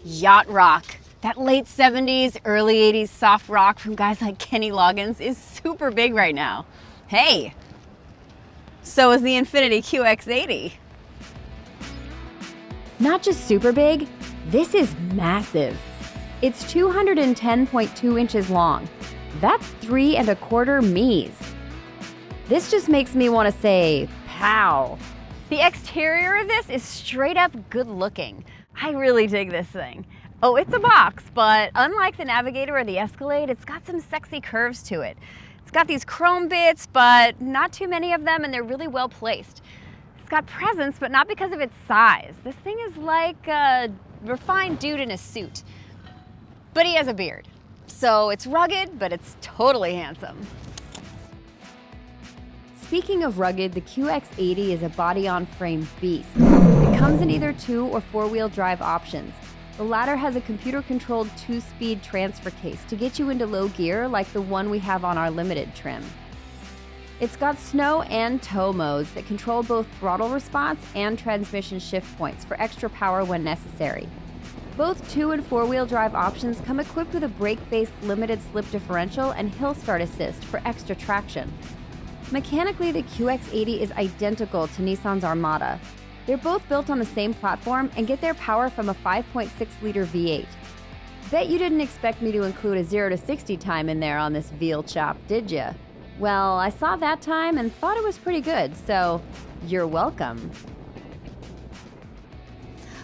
Yacht rock. That late 70s, early 80s soft rock from guys like Kenny Loggins is super big right now. Hey, so is the Infiniti QX80. Not just super big, this is massive. It's 210.2 inches long. That's 3 1/4 me's. This just makes me want to say, pow. The exterior of this is straight up good looking. I really dig this thing. Oh, it's a box, but unlike the Navigator or the Escalade, it's got some sexy curves to it. It's got these chrome bits, but not too many of them, and they're really well placed. It's got presence, but not because of its size. This thing is like a refined dude in a suit. But he has a beard. So it's rugged, but it's totally handsome. Speaking of rugged, the QX80 is a body-on-frame beast. It comes in either 2 or 4-wheel drive options. The latter has a computer-controlled 2-speed transfer case to get you into low gear like the one we have on our limited trim. It's got snow and tow modes that control both throttle response and transmission shift points for extra power when necessary. Both 2 and 4-wheel drive options come equipped with a brake-based limited slip differential and hill start assist for extra traction. Mechanically, the QX80 is identical to Nissan's Armada. They're both built on the same platform and get their power from a 5.6-liter V8. Bet you didn't expect me to include a 0 to 60 time in there on this veal chop, did ya? Well, I saw that time and thought it was pretty good, so you're welcome.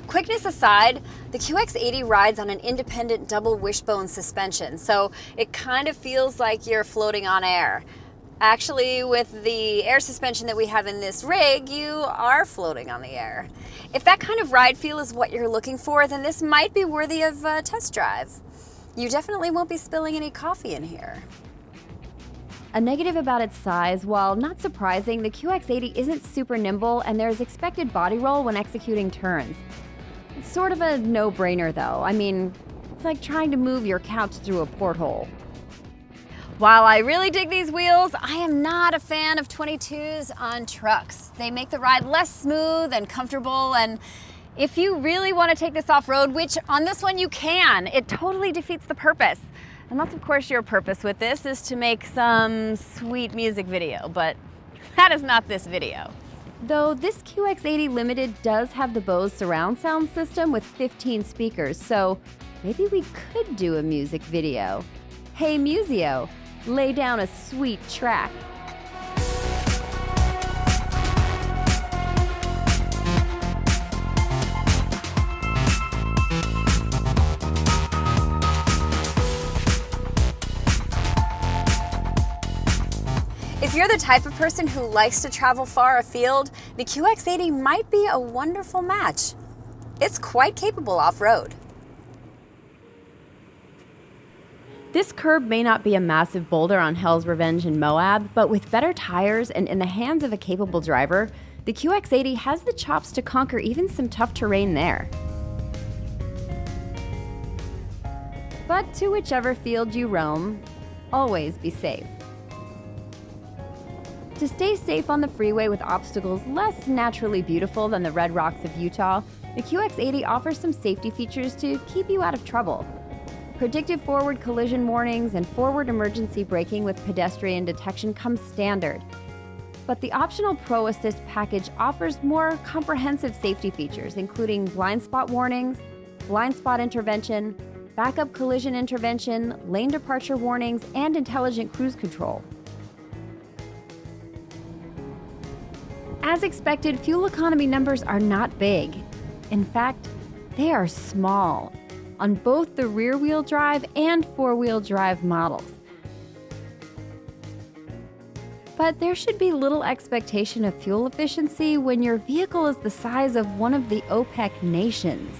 Quickness aside, the QX80 rides on an independent double wishbone suspension, so it kind of feels like you're floating on air. Actually, with the air suspension that we have in this rig, you are floating on the air. If that kind of ride feel is what you're looking for, then this might be worthy of a test drive. You definitely won't be spilling any coffee in here. A negative about its size, while not surprising, the QX80 isn't super nimble and there's expected body roll when executing turns. It's sort of a no-brainer though. I mean, it's like trying to move your couch through a porthole. While I really dig these wheels, I am not a fan of 22s on trucks. They make the ride less smooth and comfortable, and if you really want to take this off-road, which on this one you can, it totally defeats the purpose. Unless, of course, your purpose with this is to make some sweet music video, but that is not this video. Though this QX80 Limited does have the Bose surround sound system with 15 speakers, so maybe we could do a music video. Hey Museo, lay down a sweet track. If you're the type of person who likes to travel far afield, the QX80 might be a wonderful match. It's quite capable off-road. This curb may not be a massive boulder on Hell's Revenge in Moab, but with better tires and in the hands of a capable driver, the QX80 has the chops to conquer even some tough terrain there. But to whichever field you roam, always be safe. To stay safe on the freeway with obstacles less naturally beautiful than the red rocks of Utah, the QX80 offers some safety features to keep you out of trouble. Predictive forward collision warnings and forward emergency braking with pedestrian detection come standard. But the optional Pro Assist package offers more comprehensive safety features, including blind spot warnings, blind spot intervention, backup collision intervention, lane departure warnings, and intelligent cruise control. As expected, fuel economy numbers are not big. In fact, they are small on both the rear-wheel drive and four-wheel drive models. But there should be little expectation of fuel efficiency when your vehicle is the size of one of the OPEC nations.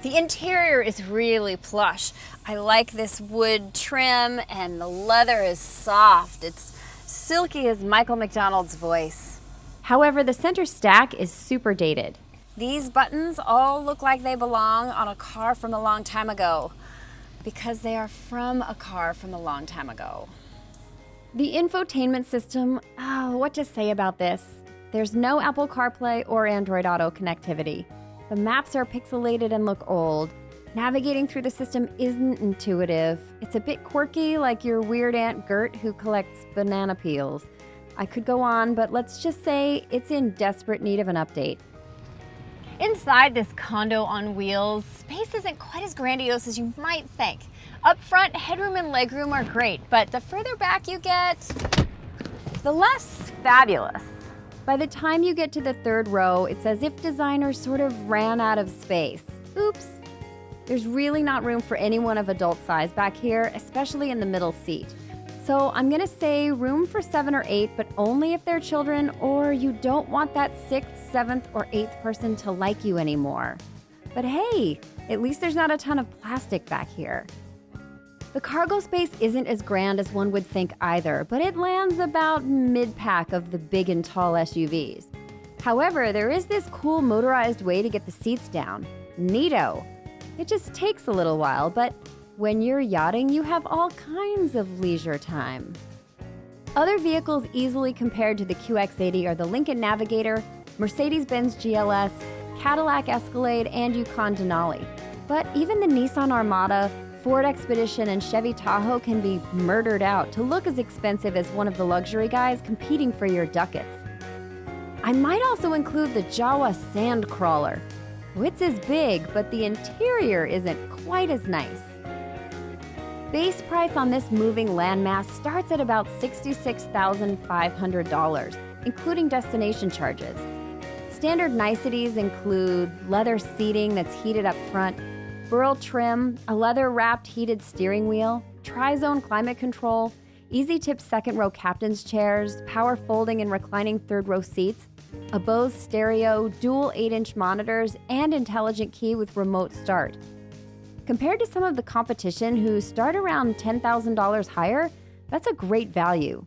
The interior is really plush. I like this wood trim and the leather is soft. It's silky as Michael McDonald's voice. However, the center stack is super dated. These buttons all look like they belong on a car from a long time ago, because they are from a car from a long time ago. The infotainment system, oh, what to say about this? there's no Apple CarPlay or Android Auto connectivity. The maps are pixelated and look old. Navigating through the system isn't intuitive. It's a bit quirky, like your weird Aunt Gert who collects banana peels. I could go on, but let's just say it's in desperate need of an update. Inside this condo on wheels, space isn't quite as grandiose as you might think. Up front, headroom and legroom are great, but the further back you get, the less fabulous. By the time you get to the third row, it's as if designers sort of ran out of space. Oops. There's really not room for anyone of adult size back here, especially in the middle seat. So I'm gonna say room for 7 or 8, but only if they're children or you don't want that 6th, 7th, or 8th person to like you anymore. But hey, at least there's not a ton of plastic back here. The cargo space isn't as grand as one would think either, but it lands about mid-pack of the big and tall SUVs. However, there is this cool motorized way to get the seats down. Neato. It just takes a little while, but when you're yachting, you have all kinds of leisure time. Other vehicles easily compared to the QX80 are the Lincoln Navigator, Mercedes-Benz GLS, Cadillac Escalade, and Yukon Denali. But even the Nissan Armada, Ford Expedition, and Chevy Tahoe can be murdered out to look as expensive as one of the luxury guys competing for your ducats. I might also include the Jawa Sandcrawler. It's as big, but the interior isn't quite as nice. Base price on this moving landmass starts at about $66,500, including destination charges. Standard niceties include leather seating that's heated up front, burl trim, a leather-wrapped heated steering wheel, tri-zone climate control, easy-tip second-row captain's chairs, power folding and reclining third-row seats, a Bose stereo, dual 8-inch monitors, and intelligent key with remote start. Compared to some of the competition who start around $10,000 higher, that's a great value.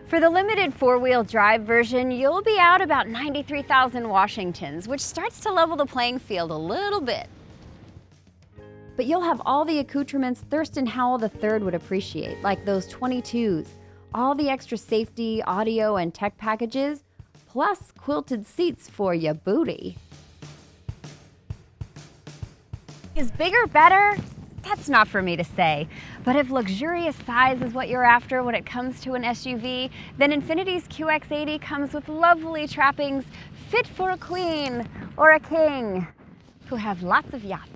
For the limited four-wheel drive version, you'll be out about 93,000 Washingtons, which starts to level the playing field a little bit. But you'll have all the accoutrements Thurston Howell III would appreciate, like those 22s, all the extra safety, audio, and tech packages, plus quilted seats for your booty. Is bigger better? That's not for me to say. But if luxurious size is what you're after when it comes to an SUV, then Infiniti's QX80 comes with lovely trappings fit for a queen or a king who have lots of yachts.